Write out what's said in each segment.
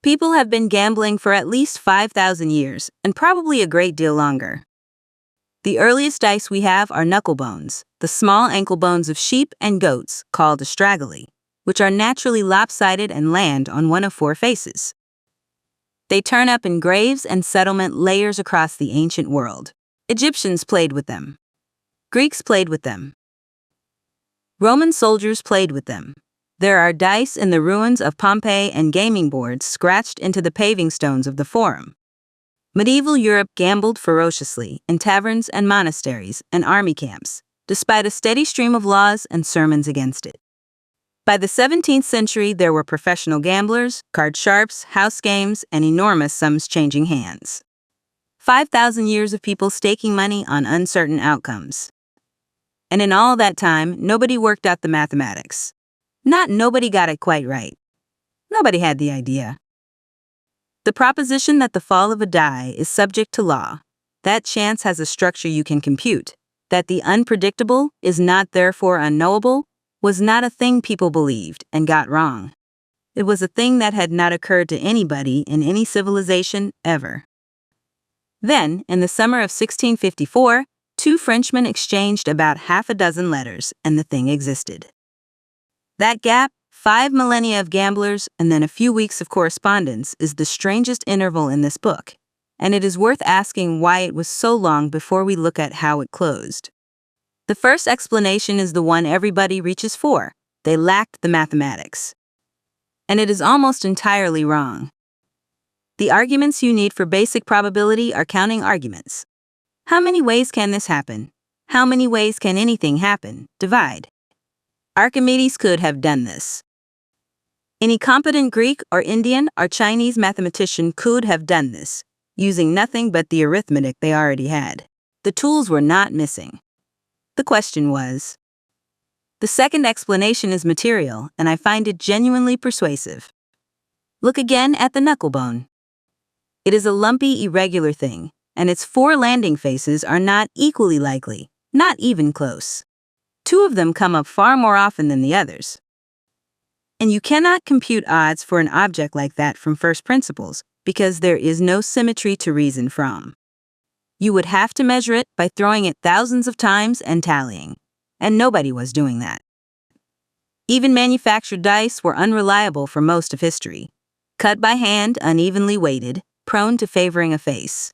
People have been gambling for at least 5,000 years, and probably a great deal longer. The earliest dice we have are knucklebones, the small ankle bones of sheep and goats, called astragali, which are naturally lopsided and land on one of four faces. They turn up in graves and settlement layers across the ancient world. Egyptians played with them. Greeks played with them. Roman soldiers played with them. There are dice in the ruins of Pompeii and gaming boards scratched into the paving stones of the Forum. Medieval Europe gambled ferociously in taverns and monasteries and army camps, despite a steady stream of laws and sermons against it. By the 17th century, there were professional gamblers, card sharps, house games, and enormous sums changing hands. 5,000 years of people staking money on uncertain outcomes. And in all that time, nobody worked out the mathematics. Not nobody got it quite right. Nobody had the idea. The proposition that the fall of a die is subject to law, that chance has a structure you can compute, that the unpredictable is not therefore unknowable, was not a thing people believed and got wrong. It was a thing that had not occurred to anybody in any civilization ever. Then, in the summer of 1654, two Frenchmen exchanged about half a dozen letters, and the thing existed. That gap, 5 millennia of gamblers and then a few weeks of correspondence, is the strangest interval in this book, and it is worth asking why it was so long before we look at how it closed. The first explanation is the one everybody reaches for. They lacked the mathematics. And it is almost entirely wrong. The arguments you need for basic probability are counting arguments. How many ways can this happen? How many ways can anything happen? Divide. Archimedes could have done this. Any competent Greek or Indian or Chinese mathematician could have done this, using nothing but the arithmetic they already had. The tools were not missing. The question was. The second explanation is material, and I find it genuinely persuasive. Look again at the knucklebone. It is a lumpy, irregular thing, and its 4 landing faces are not equally likely, not even close. 2 of them come up far more often than the others. And you cannot compute odds for an object like that from first principles, because there is no symmetry to reason from. You would have to measure it by throwing it thousands of times and tallying, and nobody was doing that. Even manufactured dice were unreliable for most of history, cut by hand, unevenly weighted, prone to favoring a face.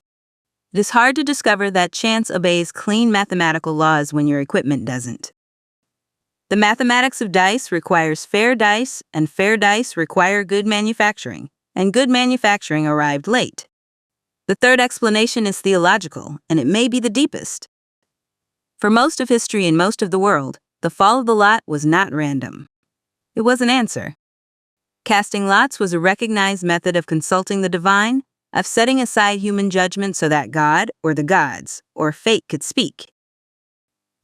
It is hard to discover that chance obeys clean mathematical laws when your equipment doesn't. The mathematics of dice requires fair dice, and fair dice require good manufacturing, and good manufacturing arrived late. The third explanation is theological, and it may be the deepest. For most of history in most of the world, the fall of the lot was not random. It was an answer. Casting lots was a recognized method of consulting the divine, of setting aside human judgment so that God, or the gods, or fate could speak.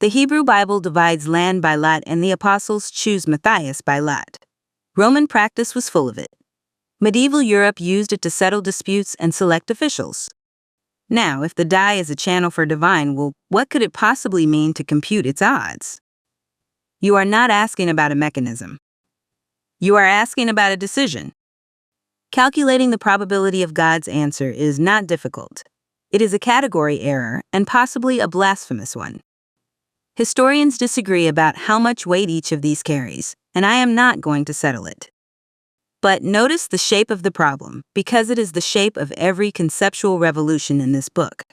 The Hebrew Bible divides land by lot, and the apostles choose Matthias by lot. Roman practice was full of it. Medieval Europe used it to settle disputes and select officials. Now, if the die is a channel for divine, well, what could it possibly mean to compute its odds? You are not asking about a mechanism. You are asking about a decision. Calculating the probability of God's answer is not difficult. It is a category error and possibly a blasphemous one. Historians disagree about how much weight each of these carries, and I am not going to settle it. But notice the shape of the problem, because it is the shape of every conceptual revolution in this book.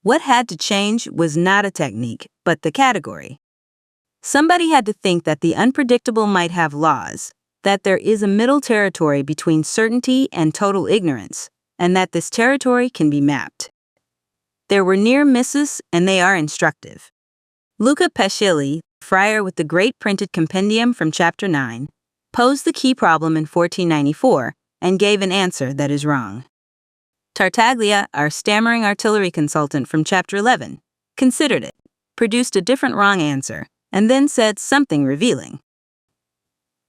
What had to change was not a technique, but the category. Somebody had to think that the unpredictable might have laws, that there is a middle territory between certainty and total ignorance, and that this territory can be mapped. There were near misses, and they are instructive. Luca Pacioli, friar with the great printed compendium from Chapter 9, posed the key problem in 1494 and gave an answer that is wrong. Tartaglia, our stammering artillery consultant from Chapter 11, considered it, produced a different wrong answer, and then said something revealing.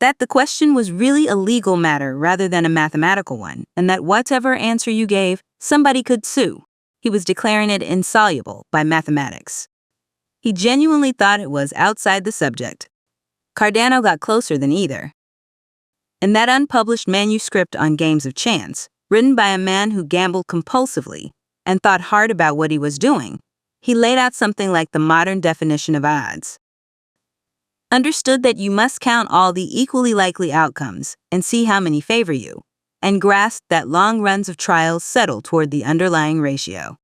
That the question was really a legal matter rather than a mathematical one, and that whatever answer you gave, somebody could sue. He was declaring it insoluble by mathematics. He genuinely thought it was outside the subject. Cardano got closer than either. In that unpublished manuscript on games of chance, written by a man who gambled compulsively and thought hard about what he was doing, he laid out something like the modern definition of odds. Understood that you must count all the equally likely outcomes and see how many favor you, and grasped that long runs of trials settle toward the underlying ratio.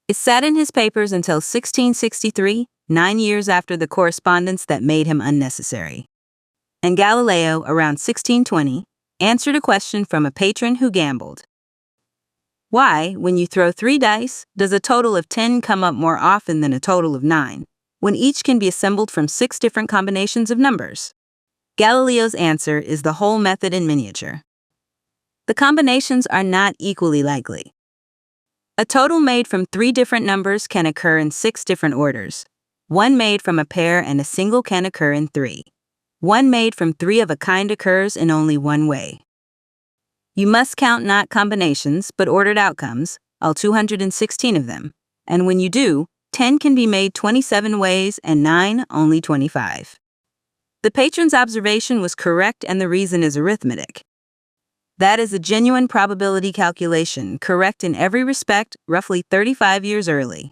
It sat in his papers until 1663, 9 years after the correspondence that made him unnecessary. And Galileo, around 1620, answered a question from a patron who gambled. Why, when you throw 3 dice, does a total of 10 come up more often than a total of 9, when each can be assembled from 6 different combinations of numbers? Galileo's answer is the whole method in miniature. The combinations are not equally likely. A total made from 3 different numbers can occur in 6 different orders. One made from a pair and a single can occur in 3. One made from 3 of a kind occurs in only one way. You must count not combinations, but ordered outcomes, all 216 of them, and when you do, 10 can be made 27 ways and 9 only 25. The patron's observation was correct and the reason is arithmetic. That is a genuine probability calculation, correct in every respect, roughly 35 years early.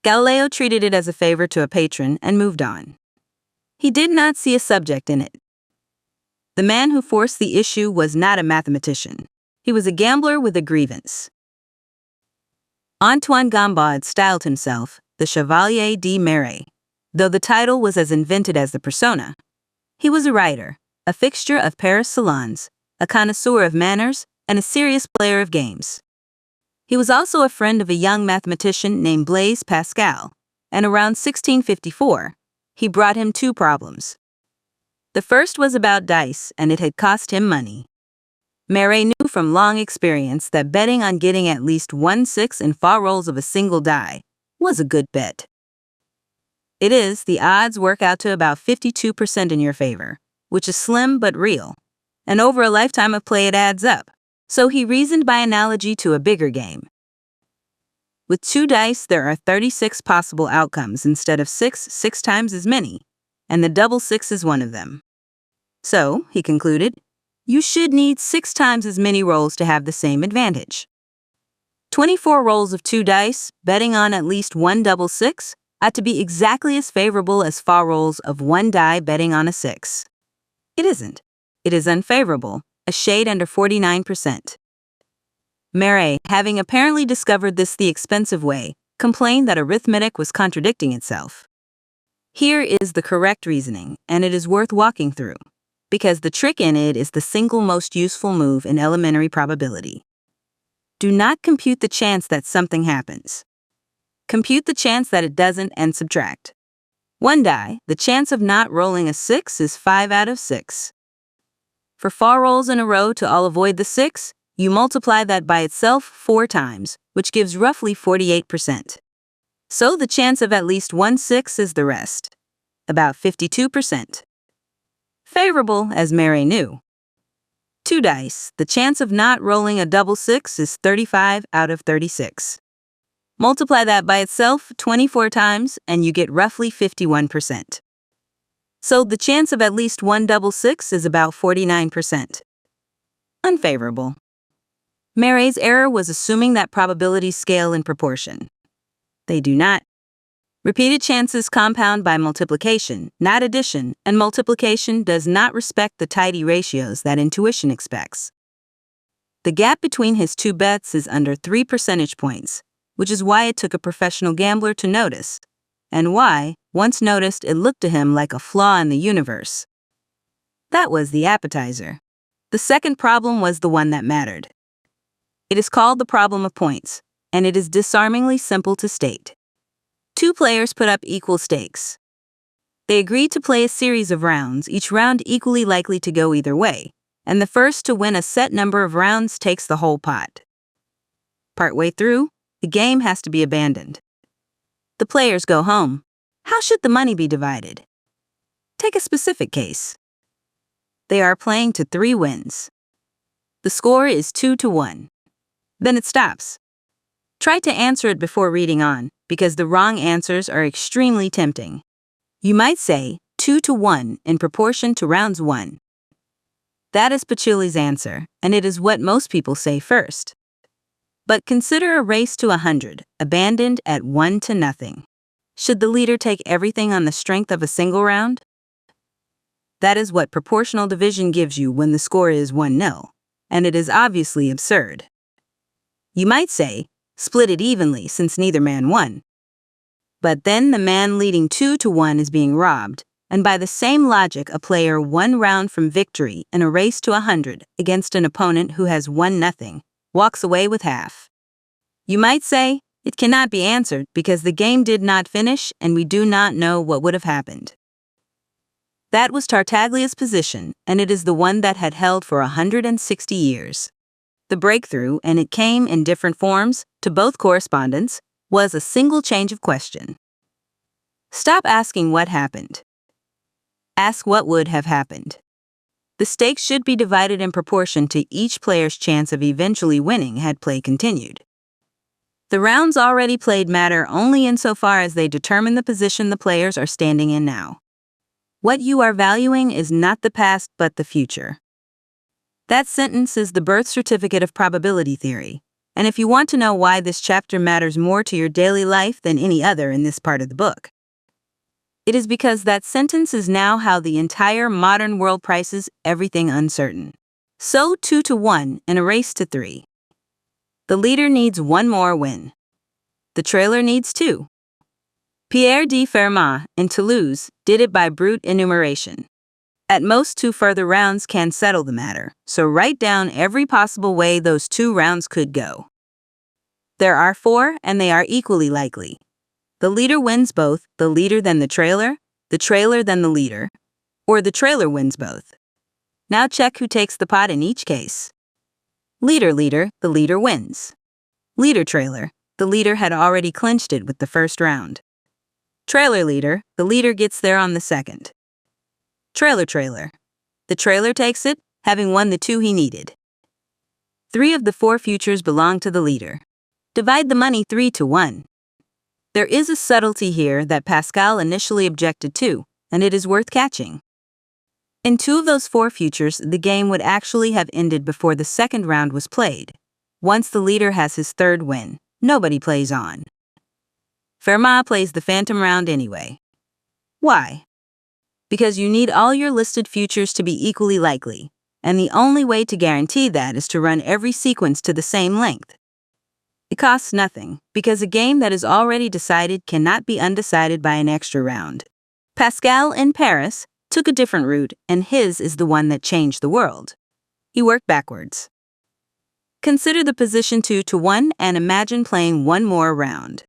Galileo treated it as a favor to a patron and moved on. He did not see a subject in it. The man who forced the issue was not a mathematician. He was a gambler with a grievance. Antoine Gombaud styled himself the Chevalier de Méré, though the title was as invented as the persona. He was a writer, a fixture of Paris salons, a connoisseur of manners, and a serious player of games. He was also a friend of a young mathematician named Blaise Pascal, and around 1654, he brought him 2 problems. The first was about dice, and it had cost him money. Méré knew from long experience that betting on getting at least 1 6 in far rolls of a single die was a good bet. It is, the odds work out to about 52% in your favor, which is slim but real. And over a lifetime of play it adds up, so he reasoned by analogy to a bigger game. With 2 dice there are 36 possible outcomes instead of 6 times as many, and the double 6 is one of them. So, he concluded, you should need 6 times as many rolls to have the same advantage. 24 rolls of 2 dice, betting on at least 1 double 6, ought to be exactly as favorable as far rolls of 1 die betting on a 6. It isn't. It is unfavorable, a shade under 49%. Méré, having apparently discovered this the expensive way, complained that arithmetic was contradicting itself. Here is the correct reasoning, and it is worth walking through, because the trick in it is the single most useful move in elementary probability. Do not compute the chance that something happens. Compute the chance that it doesn't and subtract. 1 die, the chance of not rolling a 6 is 5 out of 6. For far rolls in a row to all avoid the 6, you multiply that by itself 4 times, which gives roughly 48%. So the chance of at least 1 6 is the rest, about 52%. Favorable, as Méré knew. 2 dice, the chance of not rolling a double 6 is 35 out of 36. Multiply that by itself 24 times, and you get roughly 51%. So the chance of at least 1 double 6 is about 49%. Unfavorable. Méré's error was assuming that probabilities scale in proportion. They do not. Repeated chances compound by multiplication, not addition, and multiplication does not respect the tidy ratios that intuition expects. The gap between his 2 bets is under 3 percentage points, which is why it took a professional gambler to notice, and why, once noticed, it looked to him like a flaw in the universe. That was the appetizer. The second problem was the one that mattered. It is called the problem of points, and it is disarmingly simple to state. 2 players put up equal stakes. They agreed to play a series of rounds, each round equally likely to go either way, and the first to win a set number of rounds takes the whole pot. Partway through, the game has to be abandoned. The players go home. How should the money be divided? Take a specific case. They are playing to 3 wins. The score is 2-1. Then it stops. Try to answer it before reading on, because the wrong answers are extremely tempting. You might say 2-1 in proportion to rounds 1. That is Pacioli's answer, and it is what most people say first. But consider a race to 100, abandoned at 1-0. Should the leader take everything on the strength of a single round? That is what proportional division gives you when the score is 1-0, and it is obviously absurd. You might say, split it evenly since neither man won. But then the man leading 2-1 is being robbed, and by the same logic a player 1 round from victory in a race to 100 against an opponent who has 1-0 walks away with half. You might say, it cannot be answered because the game did not finish and we do not know what would have happened. That was Tartaglia's position, and it is the one that had held for 160 years. The breakthrough, and it came in different forms, to both correspondents, was a single change of question. Stop asking what happened. Ask what would have happened. The stakes should be divided in proportion to each player's chance of eventually winning had play continued. The rounds already played matter only insofar as they determine the position the players are standing in now. What you are valuing is not the past but the future. That sentence is the birth certificate of probability theory, and if you want to know why this chapter matters more to your daily life than any other in this part of the book, it is because that sentence is now how the entire modern world prices everything uncertain. So 2-1 in a race to 3. The leader needs 1 more win. The trailer needs 2. Pierre de Fermat in Toulouse did it by brute enumeration. At most 2 further rounds can settle the matter, so write down every possible way those 2 rounds could go. There are 4, and they are equally likely. The leader wins both, the leader then the trailer then the leader, or the trailer wins both. Now check who takes the pot in each case. Leader, the leader wins. Leader, trailer, the leader had already clinched it with the first round. Trailer, the leader gets there on the second. Trailer, the trailer takes it, having won the 2 he needed. 3 of the 4 futures belong to the leader. Divide the money 3-1. There is a subtlety here that Pascal initially objected to, and it is worth catching. In 2 of those 4 futures, the game would actually have ended before the second round was played. Once the leader has his 3rd win, nobody plays on. Fermat plays the phantom round anyway. Why? Because you need all your listed futures to be equally likely, and the only way to guarantee that is to run every sequence to the same length. It costs nothing, because a game that is already decided cannot be undecided by an extra round. Pascal in Paris took a different route, and his is the one that changed the world. He worked backwards. Consider the position 2-1 and imagine playing 1 more round.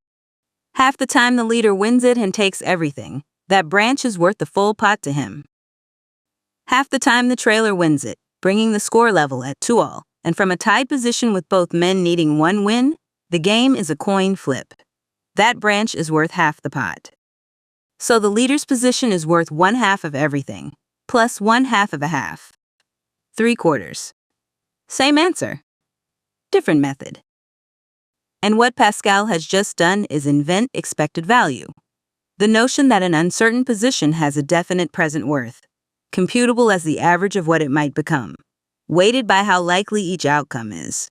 Half the time the leader wins it and takes everything, that branch is worth the full pot to him. Half the time the trailer wins it, bringing the score level at 2-2, and from a tied position with both men needing 1 win, the game is a coin flip. That branch is worth half the pot. So the leader's position is worth 1/2 of everything, plus 1/2 of a half. 3/4. Same answer. Different method. And what Pascal has just done is invent expected value. The notion that an uncertain position has a definite present worth, computable as the average of what it might become, weighted by how likely each outcome is.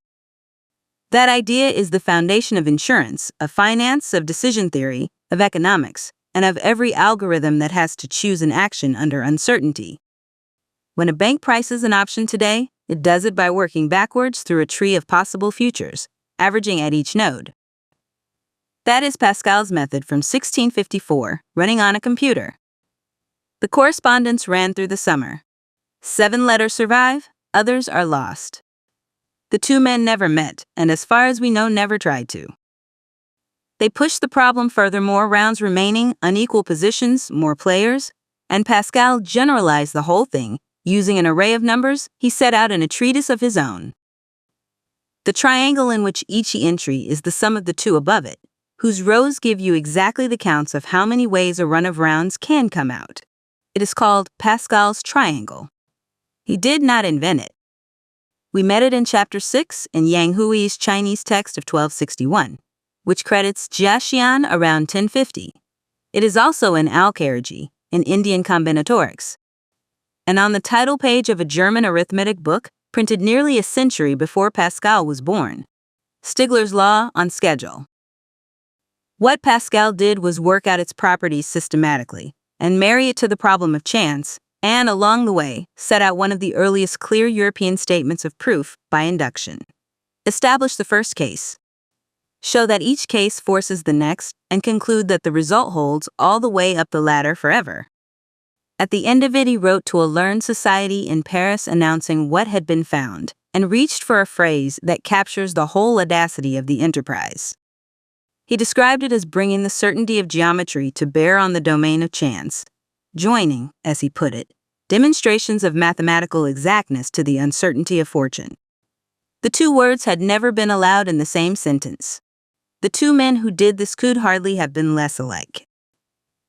That idea is the foundation of insurance, of finance, of decision theory, of economics, and of every algorithm that has to choose an action under uncertainty. When a bank prices an option today, it does it by working backwards through a tree of possible futures, averaging at each node. That is Pascal's method from 1654, running on a computer. The correspondence ran through the summer. 7 letters survive, others are lost. The 2 men never met, and as far as we know, never tried to. They pushed the problem further, more rounds remaining, unequal positions, more players, and Pascal generalized the whole thing. Using an array of numbers, he set out in a treatise of his own. The triangle in which each entry is the sum of the 2 above it, whose rows give you exactly the counts of how many ways a run of rounds can come out. It is called Pascal's triangle. He did not invent it. We met it in Chapter 6 in Yang Hui's Chinese text of 1261, which credits Jiaxian around 1050. It is also in Al-Khariji, in Indian combinatorics. and on the title page of a German arithmetic book printed nearly a century before Pascal was born. Stigler's law on schedule. What Pascal did was work out its properties systematically and marry it to the problem of chance, and along the way, set out one of the earliest clear European statements of proof by induction. Establish the first case. Show that each case forces the next, and conclude that the result holds all the way up the ladder forever. At the end of it, he wrote to a learned society in Paris announcing what had been found, and reached for a phrase that captures the whole audacity of the enterprise. He described it as bringing the certainty of geometry to bear on the domain of chance, joining, as he put it, demonstrations of mathematical exactness to the uncertainty of fortune. The two words had never been allowed in the same sentence. The two men who did this could hardly have been less alike.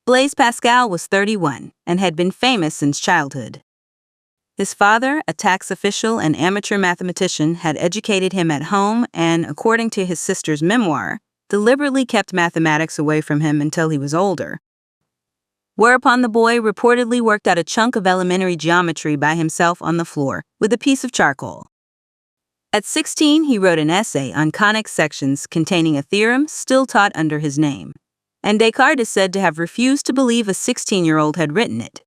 Blaise Pascal was 31 and had been famous since childhood. His father, a tax official and amateur mathematician, had educated him at home and, according to his sister's memoir, deliberately kept mathematics away from him until he was older. Whereupon the boy reportedly worked out a chunk of elementary geometry by himself on the floor with a piece of charcoal. At 16, he wrote an essay on conic sections containing a theorem still taught under his name, and Descartes is said to have refused to believe a 16-year-old had written it.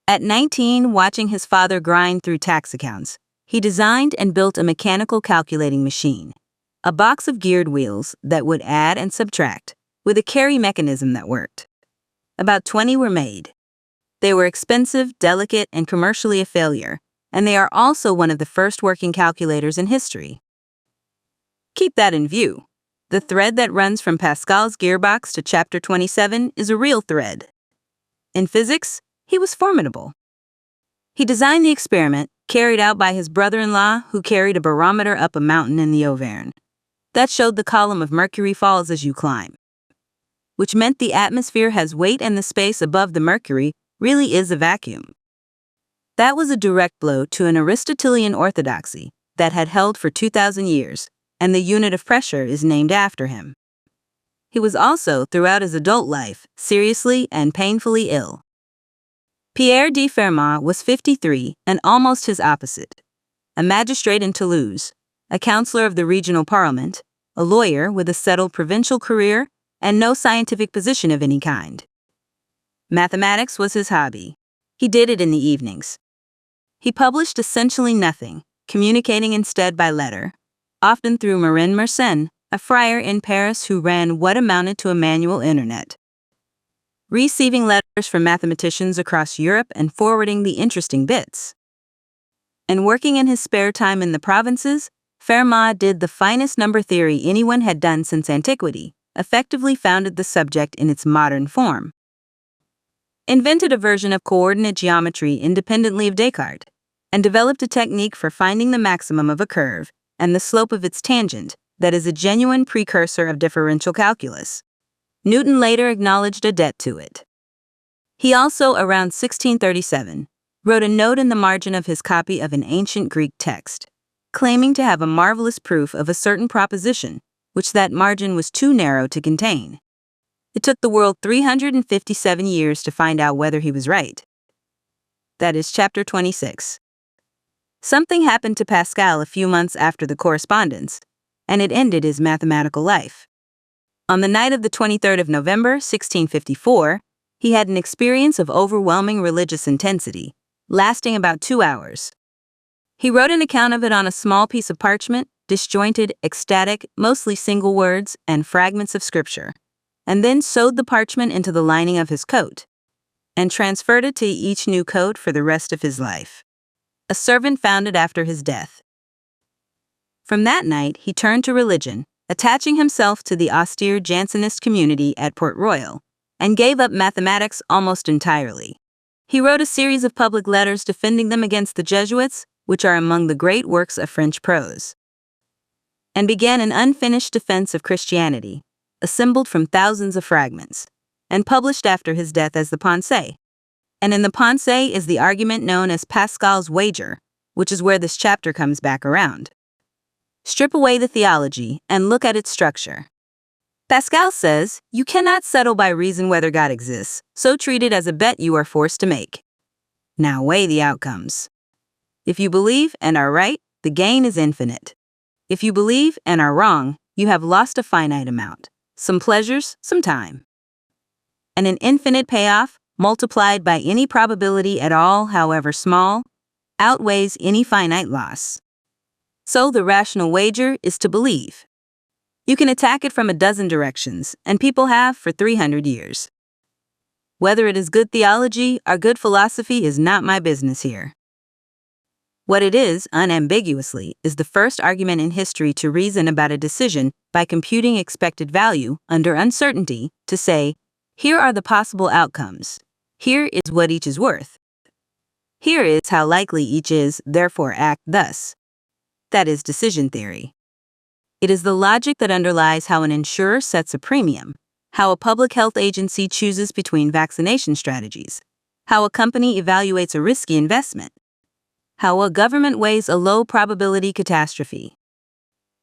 At 19, watching his father grind through tax accounts, he designed and built a mechanical calculating machine, a box of geared wheels that would add and subtract, with a carry mechanism that worked. About 20 were made. They were expensive, delicate, and commercially a failure, and they are also one of the first working calculators in history. Keep that in view. The thread that runs from Pascal's gearbox to chapter 27 is a real thread. In physics, he was formidable. He designed the experiment, carried out by his brother-in-law, who carried a barometer up a mountain in the Auvergne. That showed the column of mercury falls as you climb, which meant the atmosphere has weight and the space above the mercury really is a vacuum. That was a direct blow to an Aristotelian orthodoxy that had held for 2,000 years, and the unit of pressure is named after him. He was also, throughout his adult life, seriously and painfully ill. Pierre de Fermat was 53 and almost his opposite, a magistrate in Toulouse, a councillor of the regional parliament, a lawyer with a settled provincial career, and no scientific position of any kind. Mathematics was his hobby. He did it in the evenings. He published essentially nothing, communicating instead by letter, often through Marin Mersenne, a friar in Paris who ran what amounted to a manual internet. Receiving letters from mathematicians across Europe and forwarding the interesting bits. And working in his spare time in the provinces, Fermat did the finest number theory anyone had done since antiquity, effectively founded the subject in its modern form. Invented a version of coordinate geometry independently of Descartes, and developed a technique for finding the maximum of a curve and the slope of its tangent that is a genuine precursor of differential calculus. Newton later acknowledged a debt to it. He also, around 1637, wrote a note in the margin of his copy of an ancient Greek text, claiming to have a marvelous proof of a certain proposition, which that margin was too narrow to contain. It took the world 357 years to find out whether he was right. That is chapter 26. Something happened to Pascal a few months after the correspondence, and it ended his mathematical life. On the night of the 23rd of November, 1654, he had an experience of overwhelming religious intensity, lasting about 2 hours. He wrote an account of it on a small piece of parchment, disjointed, ecstatic, mostly single words, and fragments of scripture, and then sewed the parchment into the lining of his coat, and transferred it to each new coat for the rest of his life. A servant found it after his death. From that night, he turned to religion, attaching himself to the austere Jansenist community at Port Royal, and gave up mathematics almost entirely. He wrote a series of public letters defending them against the Jesuits, which are among the great works of French prose, and began an unfinished defense of Christianity, assembled from thousands of fragments, and published after his death as the Pensée. And in the Pensée is the argument known as Pascal's wager, which is where this chapter comes back around. Strip away the theology and look at its structure. Pascal says, you cannot settle by reason whether God exists, so treat it as a bet you are forced to make. Now weigh the outcomes. If you believe and are right, the gain is infinite. If you believe and are wrong, you have lost a finite amount, some pleasures, some time. And an infinite payoff, multiplied by any probability at all, however small, outweighs any finite loss. So the rational wager is to believe. You can attack it from a dozen directions, and people have for 300 years. Whether it is good theology or good philosophy is not my business here. What it is, unambiguously, is the first argument in history to reason about a decision by computing expected value under uncertainty to say, here are the possible outcomes. Here is what each is worth. Here is how likely each is, therefore act thus. That is decision theory. It is the logic that underlies how an insurer sets a premium, how a public health agency chooses between vaccination strategies, how a company evaluates a risky investment, how a government weighs a low probability catastrophe.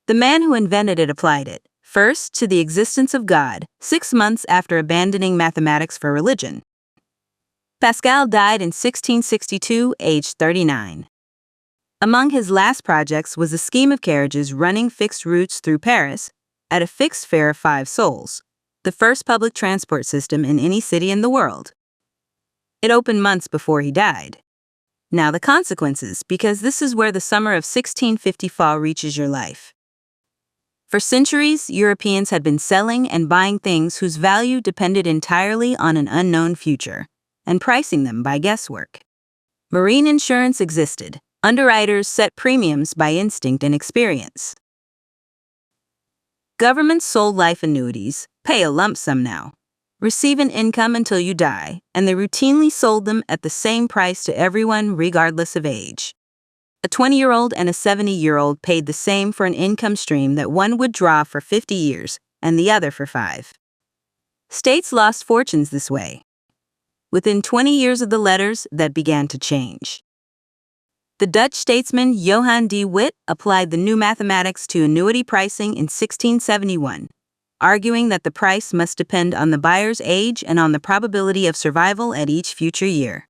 The man who invented it applied it, first to the existence of God, 6 months after abandoning mathematics for religion. Pascal died in 1662, aged 39. Among his last projects was a scheme of carriages running fixed routes through Paris at a fixed fare of 5 sols, the first public transport system in any city in the world. It opened months before he died. Now the consequences, because this is where the summer of 1654 reaches your life. For centuries, Europeans had been selling and buying things whose value depended entirely on an unknown future, and pricing them by guesswork. Marine insurance existed. Underwriters set premiums by instinct and experience. Governments sold life annuities, pay a lump sum now, receive an income until you die, and they routinely sold them at the same price to everyone regardless of age. A 20-year-old and a 70-year-old paid the same for an income stream that one would draw for 50 years and the other for 5. States lost fortunes this way. Within 20 years of the letters, that began to change. The Dutch statesman Johann de Witt applied the new mathematics to annuity pricing in 1671, arguing that the price must depend on the buyer's age and on the probability of survival at each future year.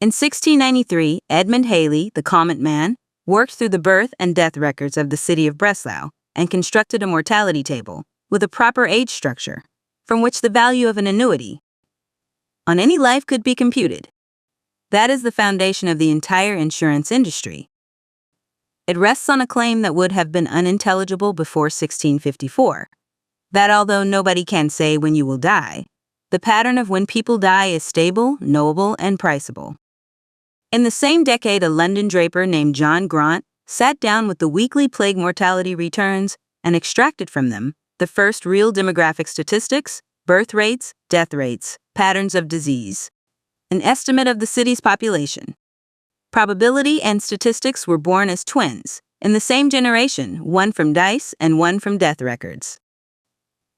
In 1693, Edmund Halley, the Comet Man, worked through the birth and death records of the city of Breslau and constructed a mortality table with a proper age structure, from which the value of an annuity on any life could be computed. That is the foundation of the entire insurance industry. It rests on a claim that would have been unintelligible before 1654, that although nobody can say when you will die, the pattern of when people die is stable, knowable, and priceable. In the same decade, a London draper named John Grant sat down with the weekly plague mortality returns and extracted from them the first real demographic statistics, birth rates, death rates, patterns of disease, an estimate of the city's population. Probability and statistics were born as twins, in the same generation, one from dice and one from death records.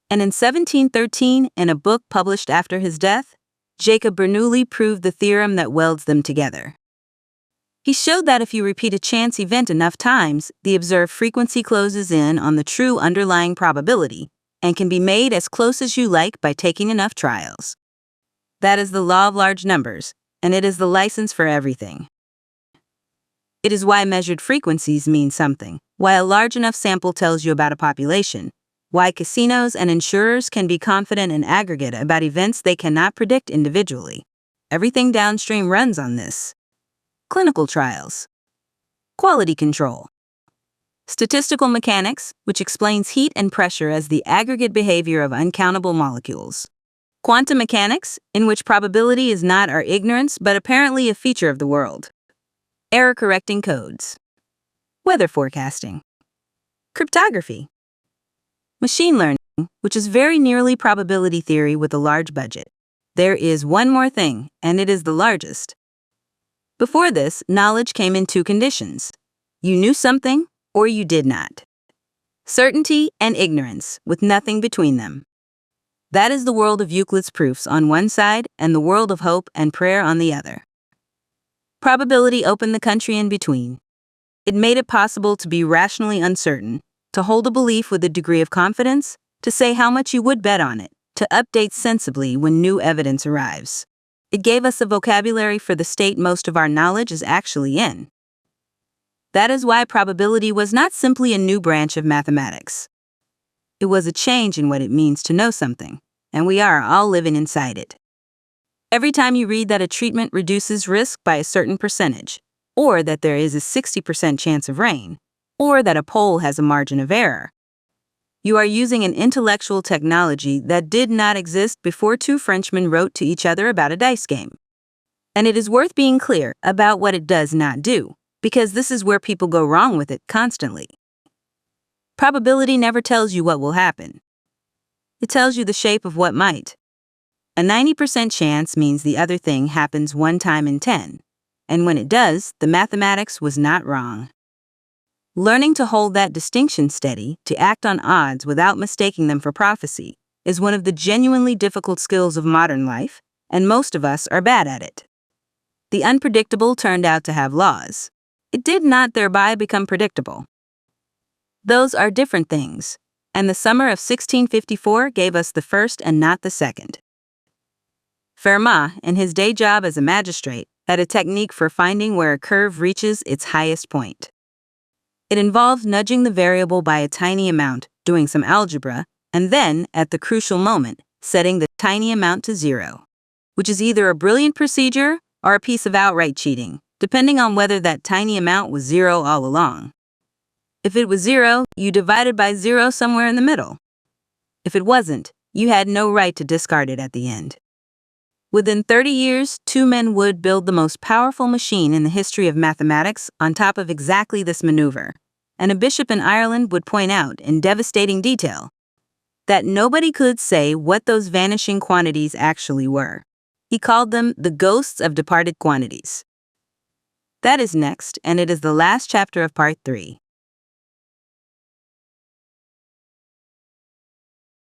And in 1713, in a book published after his death, Jacob Bernoulli proved the theorem that welds them together. He showed that if you repeat a chance event enough times, the observed frequency closes in on the true underlying probability and can be made as close as you like by taking enough trials. That is the law of large numbers, and it is the license for everything. It is why measured frequencies mean something, why a large enough sample tells you about a population, why casinos and insurers can be confident in aggregate about events they cannot predict individually. Everything downstream runs on this. Clinical trials. Quality control. Statistical mechanics, which explains heat and pressure as the aggregate behavior of uncountable molecules. Quantum mechanics, in which probability is not our ignorance but apparently a feature of the world. Error-correcting codes. Weather forecasting. Cryptography. Machine learning, which is very nearly probability theory with a large budget. There is one more thing, and it is the largest. Before this, knowledge came in 2 conditions. You knew something, or you did not. Certainty and ignorance, with nothing between them. That is the world of Euclid's proofs on one side and the world of hope and prayer on the other. Probability opened the country in between. It made it possible to be rationally uncertain, to hold a belief with a degree of confidence, to say how much you would bet on it, to update sensibly when new evidence arrives. It gave us a vocabulary for the state most of our knowledge is actually in. That is why probability was not simply a new branch of mathematics. It was a change in what it means to know something, and we are all living inside it. Every time you read that a treatment reduces risk by a certain percentage, or that there is a 60% chance of rain, or that a poll has a margin of error, you are using an intellectual technology that did not exist before two Frenchmen wrote to each other about a dice game. And it is worth being clear about what it does not do, because this is where people go wrong with it constantly. Probability never tells you what will happen. It tells you the shape of what might. A 90% chance means the other thing happens 1 time in 10, and when it does, the mathematics was not wrong. Learning to hold that distinction steady, to act on odds without mistaking them for prophecy, is one of the genuinely difficult skills of modern life, and most of us are bad at it. The unpredictable turned out to have laws. It did not thereby become predictable. Those are different things, and the summer of 1654 gave us the first and not the second. Fermat, in his day job as a magistrate, had a technique for finding where a curve reaches its highest point. It involved nudging the variable by a tiny amount, doing some algebra, and then, at the crucial moment, setting the tiny amount to 0, which is either a brilliant procedure or a piece of outright cheating, depending on whether that tiny amount was 0 all along. If it was 0, you divided by 0 somewhere in the middle. If it wasn't, you had no right to discard it at the end. Within 30 years, 2 men would build the most powerful machine in the history of mathematics on top of exactly this maneuver, and a bishop in Ireland would point out in devastating detail that nobody could say what those vanishing quantities actually were. He called them the ghosts of departed quantities. That is next, and it is the last chapter of part 3.